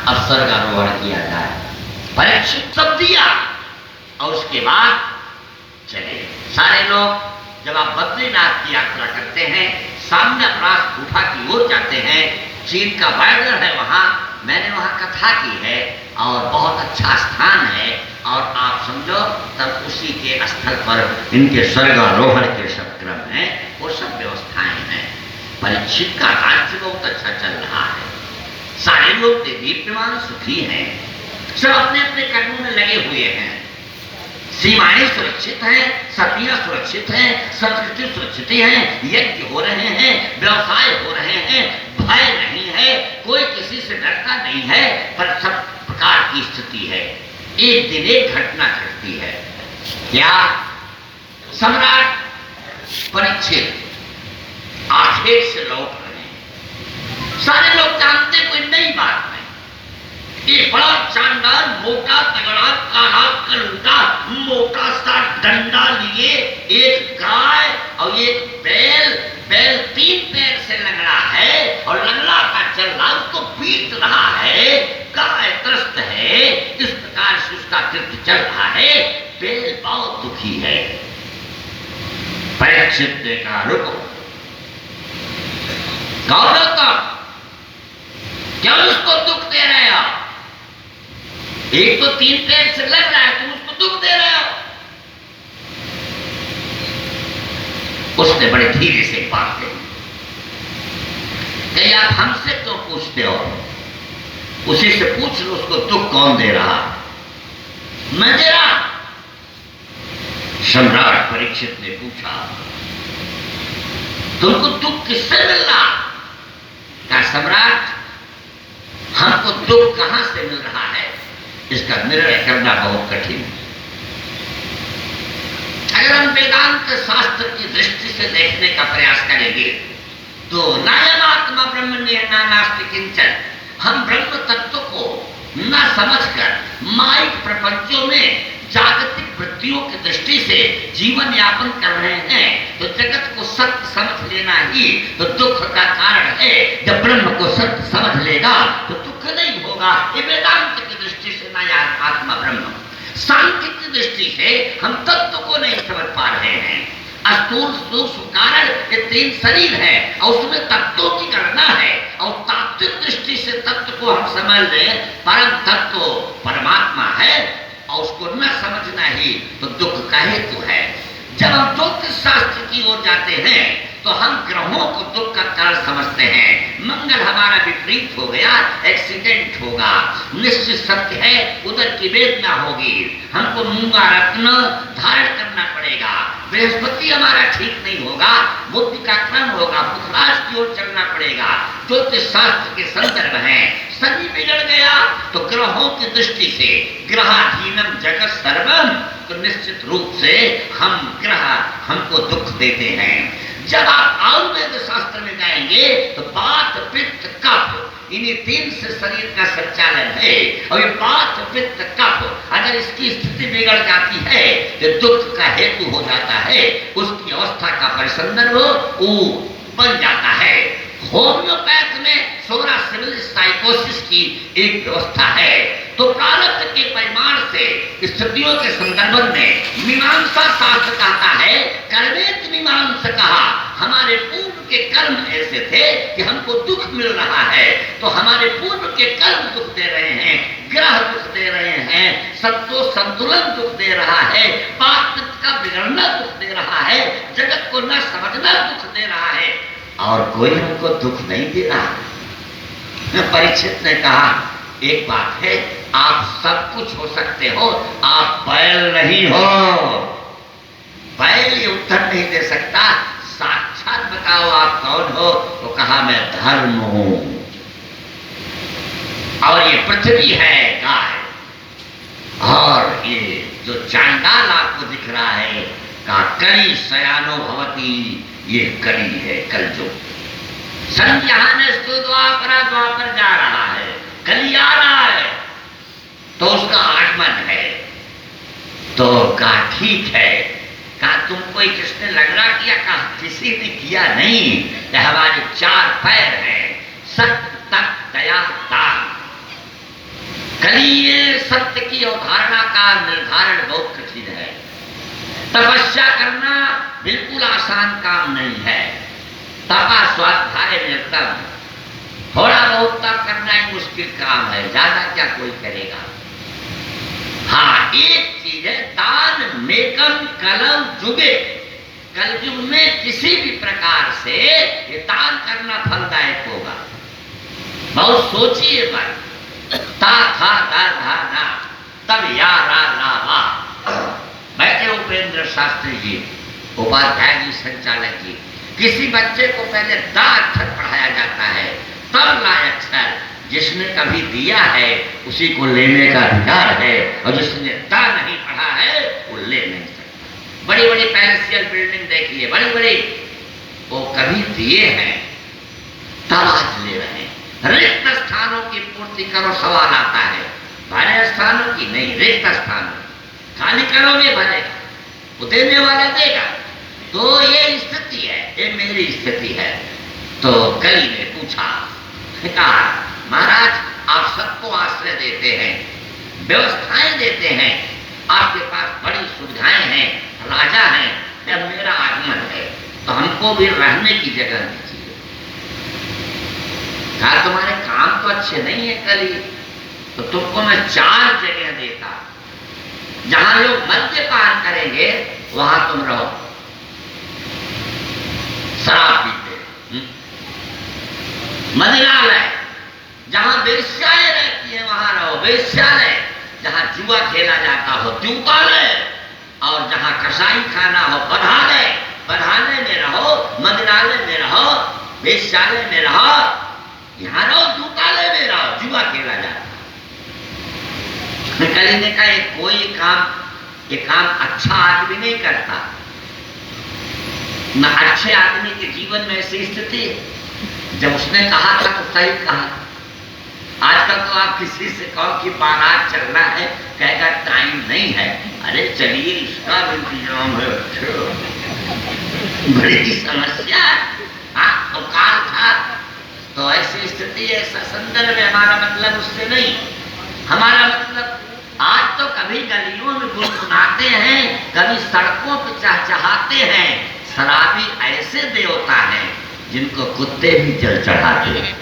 और स्वर्गारोहण किया जाए। परीक्षित सब दिया और उसके बाद चले। सारे लोग जब आप बद्रीनाथ की यात्रा करते हैं, सामने अपराध गुफा की ओर जाते हैं, चीन का बॉर्डर है वहाँ, मैंने वहाँ कथा की है और बहुत अच्छा स्थान है। और आप समझो तब उसी के स्थल पर इनके स्वर्गारोहण के सब क्रम हैं, वो सब व्यवस्थाएं हैं। परीक्षित का राज्य बहुत अच्छा चल रहा है, सारे लोग दीप्यमान सुखी हैं, सब अपने अपने कर्मों में लगे हुए हैं, सीमाएं सुरक्षित हैं, सतियां सुरक्षित हैं, संस्कृति सुरक्षित है, यज्ञ हो रहे हैं, व्यवसाय हो रहे हैं, भय नहीं है, कोई किसी से डरता नहीं है, पर सब प्रकार की स्थिति है। एक दिन एक घटना घटती है। क्या? सम्राट परीक्षित आखेट से लौट रहे हैं, सारे लोग जानते कोई नई बात नहीं। एक बड़ा शानदार मोटा तगड़ा काला कलूटा मोटा सा डंडा लिए एक गाय और एक बैल, बैल 3 पैर से लंगड़ा है और लंगड़ा का चल रहा उसको पीट रहा है, गाय त्रस्त है, इस प्रकार से उसका कृत्य चल रहा है, बैल बहुत दुखी है। परीक्षित ने कहा रुको, गौरव क्या उसको दुख दे रहे हो? एक तो 3 पैर से लग रहा है, तुम उसको दुख दे रहे हो। उसने बड़े धीरे से बात कही, कहीं आप हमसे क्यों पूछते हो? उसी से पूछ लो उसको दुख कौन दे रहा। मैं दे रहा। सम्राट परीक्षित ने पूछा तुमको दुख किससे मिल रहा? कहा सम्राट हमको दुख कहां से मिल रहा है इसका निर्णय करना बहुत कठिन है। अगर हम वेदांत शास्त्र की दृष्टि से देखने का प्रयास करेंगे तो नायमात्मा ब्रह्मण्य नास्ति किंचन, हम ब्रह्म तत्व को न समझकर माइक प्रपंचों में जागतिक वृत्तियों की दृष्टि से जीवन यापन कर रहे हैं तो जगत को सत्य समझ लेना ही तो दुख का कारण है। जब ब्रह्म को सत्य समझ लेगा तो दुख नहीं होगा। ये वेदांत की दृष्टि से नायमात्मा ब्रह्म, सांख्य की दृष्टि से हम तत्व को नहीं समझ पा रहे हैं। स्थूल सूक्ष्म कारण ये 3 शरीर है और उसमें तत्वों की गणना है और तात्विक दृष्टि से तत्व को हम समझ लें, परम तत्व परमात्मा है और उसको न समझना ही तो दुख का हेतु है। जब हम ज्योतिष शास्त्र की ओर जाते हैं तो हम ग्रहों को दुख का कारण समझते हैं। मंगल हमारा विपरीत हो गया, एक्सीडेंट होगा, निश्चित सत्य है, उधर की वेदना होगी, हमको मूंगा रत्न धारण करना पड़ेगा, बृहस्पति हमारा ठीक नहीं होगा, बुद्धि का क्रम होगा, पुखराज की ओर चलना पड़ेगा। ज्योतिष शास्त्र के संदर्भ है। शनि बिगड़ गया तो ग्रहों की दृष्टि से ग्रहाधीनम जगत सर्वम, तो निश्चित रूप से हम ग्रह हमको दुख देते हैं। जब आप आयुर्वेद शास्त्र में जाएंगे तो वात पित्त कफ इन्हीं 3 से शरीर का संचालन है और ये वात पित्त कफ अगर इसकी स्थिति बिगड़ जाती है तो दुख का हेतु हो जाता है, उसकी अवस्था का परिसंदर्भ वो बन जाता है। होम्योपैथ में सोरा सिविल साइकोसिस की एक व्यवस्था है। तो प्रारब्ध के परिमाण से स्थितियों के संदर्भ में मीमांसा शास्त्र कहता है, कर्मेत मीमांसा कहा, हमारे पूर्व के कर्म ऐसे थे कि हमको दुख मिल रहा है, तो हमारे पूर्व के कर्म दुख दे रहे हैं, ग्रह दुख दे रहे हैं, सत्व संतुलन दुख दे रहा है, पाप का बिगड़ना दुख दे रहा है, जगत को न समझना दुख दे रहा है, और कोई हमको दुख नहीं दे रहा। परीक्षित ने कहा एक बात है, आप सब कुछ हो सकते हो, आप बैल नहीं हो। बैल ये उत्तर नहीं दे सकता, साक्षात बताओ आप कौन हो? तो कहा मैं धर्म हूं और ये पृथ्वी है गाय, और ये जो चांडाल आपको दिख रहा है कहा कली शयानो भवती, ये कली है, कलयुग। संज्ञान द्वापर जा रहा है, कली आ रहा है तो उसका आगमन है। तो कहा ठीक है, कहा तुमको किसने लगड़ा किया? कहा किसी ने किया नहीं, हमारे 4 पैर हैं, सत्य तक दया दान, कली ये सत्य की अवधारणा का निर्धारण बहुत कठिन है। तपस्या करना बिल्कुल आसान काम नहीं है। तपा स्वाध्याय निरतम, थोड़ा बहुत तप करना ही मुश्किल काम है, ज्यादा क्या कोई करेगा। हाँ, एक चीज है, दान मेकम कलम जुगे, कलयुग में किसी भी प्रकार से ये दान करना फलदायक होगा। बहुत सोचिए भाई। ता था दा धा ना तब या रा ला वा। बैठे उपेंद्र शास्त्री जी, उपाध्याय जी, संचालक जी। किसी बच्चे को पहले दा अक्षर पढ़ाया जाता है, तब ला अक्षर। जिसने कभी दिया है उसी को लेने का अधिकार है, और जिसने दा नहीं पढ़ा है वो ले नहीं सकता। बड़ी बड़ी पैलेसियल बिल्डिंग देखिए, बड़ी बड़ी, वो कभी दिए हैं तब आज ले रहे हैं। रिक्त स्थानों की पूर्ति करो, सवाल आता है। भरे स्थानों की नहीं, रिक्त स्थानों खाली करोगे भरेगा, वो देने वाला देगा। तो ये स्थिति है, ये मेरी स्थिति है। तो कली ने पूछा, कहा महाराज आप सबको आश्रय देते हैं, व्यवस्थाएं देते हैं, आपके पास बड़ी सुविधाएं हैं, राजा हैं, जब मेरा आगमन है तो हमको भी रहने की जगह दीजिए। कहा तुम्हारे काम तो अच्छे नहीं है कली, तो तुमको मैं 4 जगह देता, जहां लोग मद्यपान करेंगे वहां तुम रहो, शराब पीते। मदिरालय, जहां वेश्याएं रहती है वहां रहो, वेश्यालय। जहां जुआ खेला जाता हो द्यूतालय, और जहां कसाई खाना हो बधालय, बधालय में रहो, मदिरालय में रहो, वेश्यालय में रहो, यहाँ रहो, द्यूतालय में रहो, जुआ खेला जाता। कली ने कहा कोई काम, ये काम अच्छा आदमी नहीं करता न, अच्छे आदमी के जीवन में ऐसी स्थिति है। जब उसने कहा था तो सही कहा। आजकल तो आप किसी से कहो कि बारात चलना है, कहेगा टाइम नहीं है। अरे चलिए, इसका भी इंतजाम है। बड़ी समस्या तो काल था। तो ऐसी स्थिति, ऐसा संदर्भ है। हमारा मतलब उससे नहीं, हमारा मतलब आज तो कभी गलियों में गुनगुनाते हैं, कभी सड़कों पर चहचहाते हैं। शराबी ऐसे देवता हैं जिनको कुत्ते भी जल चढ़ाते हैं।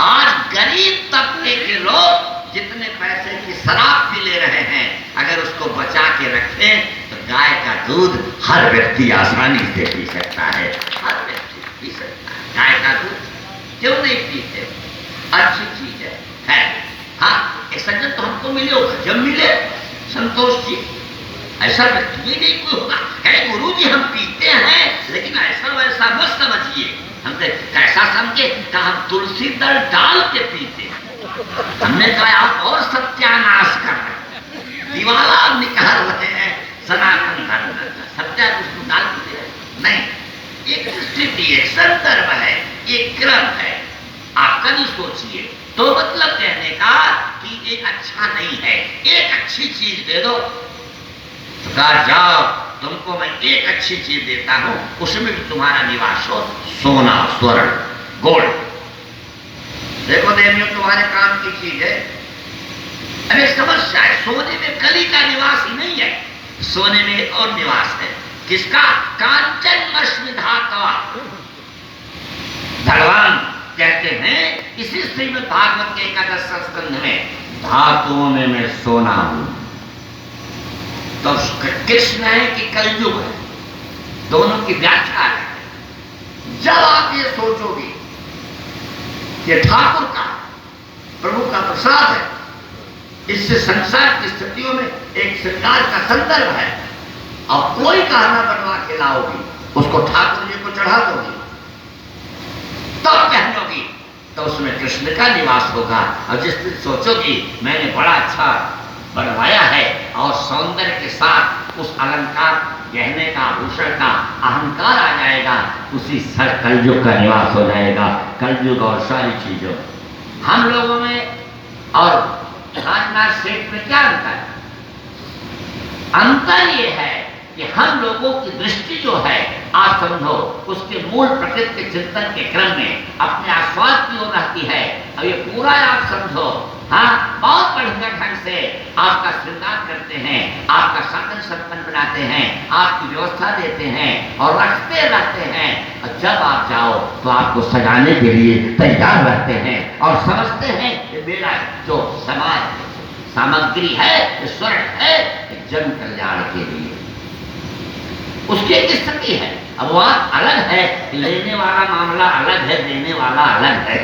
आज गरीब तबके के लोग जितने पैसे की शराब पी ले रहे हैं, अगर उसको बचा के रखें तो गाय का दूध हर व्यक्ति आसानी से पी सकता है। हर व्यक्ति पी सकता है गाय का दूध, क्यों नहीं पीते? अच्छी चीज है। हाँ, एक सज्जन तो हमको मिले होगा, जब मिले संतोष जी, ऐसा व्यक्ति भी नहीं कोई होगा, कहे गुरु जी हम पीते हैं लेकिन ऐसा वैसा मत समझिए। हम कैसा समझे? कहा हम तुलसी दल डाल के पीते। हमने कहा आप और सत्यानाश कर रहे हैं, दिवाला निकाल रहे हैं सनातन धर्म का, सत्या उसको डाल देते हैं। नहीं, एक स्थिति है, संदर्भ है, एक क्रम है। आपका नहीं सोचिए। तो मतलब कहने का कि ये अच्छा नहीं है, एक अच्छी चीज दे दो। तो कहा जाओ, तुमको मैं एक अच्छी चीज देता हूं, उसमें भी तुम्हारा निवास हो, सोना, स्वर्ण, गोल्ड। देखो देवियों, तुम्हारे काम की चीज है। अरे समस्या है, सोने में कली का निवास ही नहीं है, सोने में एक और निवास है। किसका? कांचन मस्मिधाता। भगवान कहते हैं इसी श्रीमद् भागवत के 11 स्कंध में, धातुओं में मैं सोना हूं। तो कृष्ण है कि कलयुग है, दोनों की व्याख्या है। जब आप ये सोचोगे कि ठाकुर का, प्रभु का प्रसाद है, इससे संसार की स्थितियों में एक श्रृंगार का संदर्भ है, और कोई गहना बनवा के लाओगी, उसको ठाकुर जी को चढ़ा दोगी, तब कहलोगी, तो उसमें कृष्ण का निवास होगा। और जिस दिन सोचोगी मैंने बड़ा अच्छा बनवाया है, और सौंदर्य के साथ उस अलंकार, गहने का, आभूषण का अहंकार आ जाएगा, उसी सर कलयुग का निवास हो जाएगा। कलयुग और सारी चीजों, हम लोगों में और राजनाथ सेठ में क्या अंतर है? अंतर ये है कि हम लोगों की दृष्टि जो है, आप समझो, उसके मूल प्रकृति के चिंतन के क्रम में अपने आस्वाद की ओर रहती है। अब ये पूरा आप समझो, ढंग से आपका श्रृंगार करते हैं, आपका साधन संपन्न बनाते हैं, आपकी व्यवस्था देते हैं और रखते रहते हैं। और जब आप जाओ तो आपको सजाने के लिए तैयार रहते हैं और समझते हैं कि मेरा जो समाज सामग्री है, स्वर्ण है, जन कल्याण के लिए। उसकी एक स्थिति है। अब वहाँ अलग है, लेने वाला मामला अलग है, देने वाला अलग है,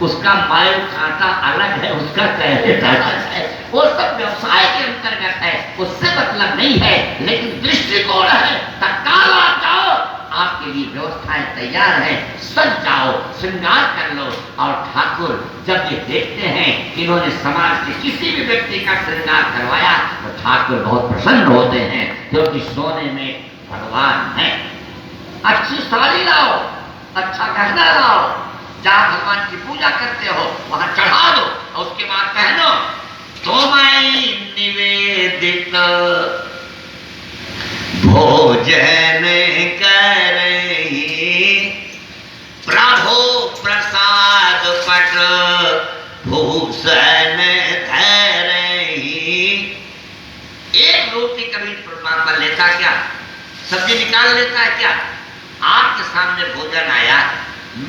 उसका माल कांटा अलग है, उसका क्रेडिट अलग है, वो सब व्यवसाय के अंतर्गत है, उससे मतलब नहीं है। लेकिन दृष्टिकोण है, तत्काल आप जाओ, आपके लिए व्यवस्थाएं तैयार हैं, सज जाओ, श्रृंगार कर लो। और ठाकुर जब ये देखते हैं कि इन्होंने समाज के किसी भी व्यक्ति का श्रृंगार करवाया तो ठाकुर बहुत प्रसन्न होते हैं, क्योंकि सोने में भगवान है। अच्छी साड़ी लाओ, अच्छा गहना लाओ, जहाँ भगवान की पूजा करते हो वहां चढ़ा दो और उसके बाद पहनो। तुम्हें निवेदित भोजन करही, प्रभु प्रसाद पट भूषण धरही। एक रोटी कभी परमात्मा लेता क्या? सब्जी निकाल लेता है क्या? आपके सामने भोजन आया,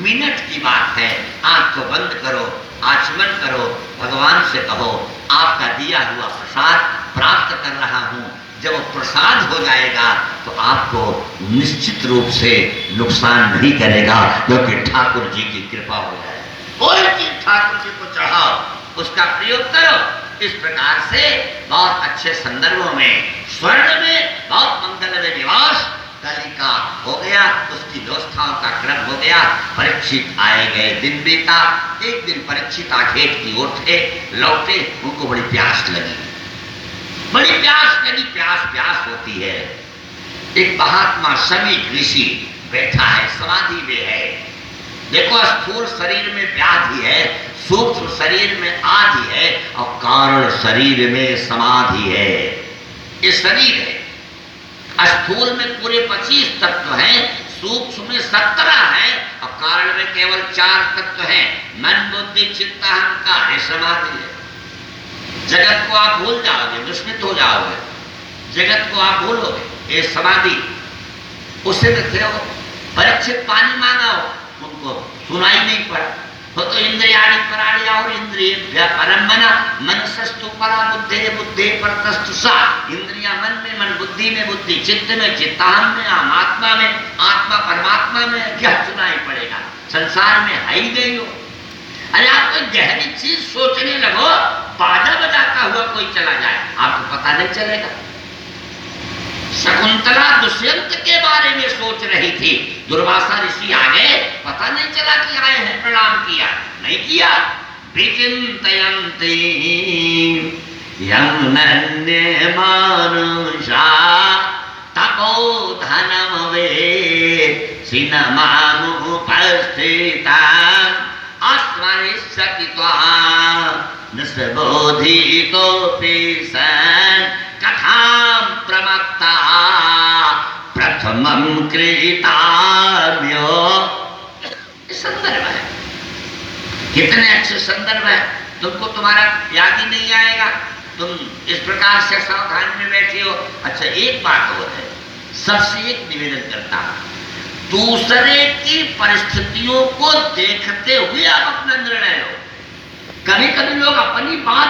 मिनट की बात है, आंख को बंद करो, आचमन करो, भगवान से कहो आपका दिया हुआ प्रसाद प्राप्त कर रहा हूं। जब वो प्रसाद हो जाएगा तो आपको निश्चित रूप से नुकसान नहीं करेगा, क्योंकि ठाकुर जी की कृपा हो जाए। कोई चीज ठाकुर जी को चढ़ाओ, उसका प्रयोग करो। इस प्रकार से बहुत अच्छे संदर्भों में स्वर्ण में बहुत मंगलमय निवास कलिका हो गया, उसकी व्यवस्थाओं का क्रम हो गया। परीक्षित आए गए, दिन बीता। एक दिन परीक्षित आखेट की ओर थे, लौटे, उनको बड़ी प्यास लगी, बड़ी प्यास लगी। प्यास होती है। एक महात्मा समीक ऋषि बैठा है, समाधि में है। देखो, स्थूल शरीर में व्याधि है, सूक्ष्म शरीर में आदि है और कारण शरीर में समाधि है। ये शरीर है। स्थूल में पूरे 25 तत्व हैं, सूक्ष्म में 17 हैं और कारण में केवल 4 तत्व हैं। मन, बुद्धि, चित्त, अहंकार, ये समाधि है। जगत को आप भूल जाओगे, विस्मित हो जाओगे, जगत को आप भूलोगे, ये समाधि। उससे थे हो परीक्षित, पानी मांगा हो, उनको सुनाई नहीं पड़ा। तो इंद्रियाणि पराणि और इंद्रिय परम मना मनसस्तु परा बुद्धे बुद्धे परतस्तु सा। इंद्रियां मन में, मन बुद्धि में, बुद्धि चित्त में, चित्ताहम में, आत्मा में, आत्मा परमात्मा में। क्या सुनाई पड़ेगा? संसार में है ही नहीं हो। अरे आप कोई गहरी चीज सोचने लगो, बाजा बजाता हुआ कोई चला जाए, आपको पता नहीं चलेगा। शकुंतला दुष्यंत के बारे में सोच रही थी, दुर्वासा ऋषि आ गए, पता नहीं चला कि आए हैं, प्रणाम किया नहीं किया। विचिंतयन्ति यं नन्ये मानुषा तपोधनं वे सिनमामुपस्थितान् अस्मरिष्यति त्वां निस्बोधितोऽपि सन् कथां प्रमत्ता प्रथमं कृताम्यो। संदर्भ है, कितने अच्छे संदर्भ है। तुमको तुम्हारा याद ही नहीं आएगा, तुम इस प्रकार से सावधान में बैठे हो। अच्छा, एक बात और है, सबसे एक निवेदन करता हूं, दूसरे की परिस्थितियों को देखते हुए आप अपना निर्णय लो। कभी कभी लोग अपनी बात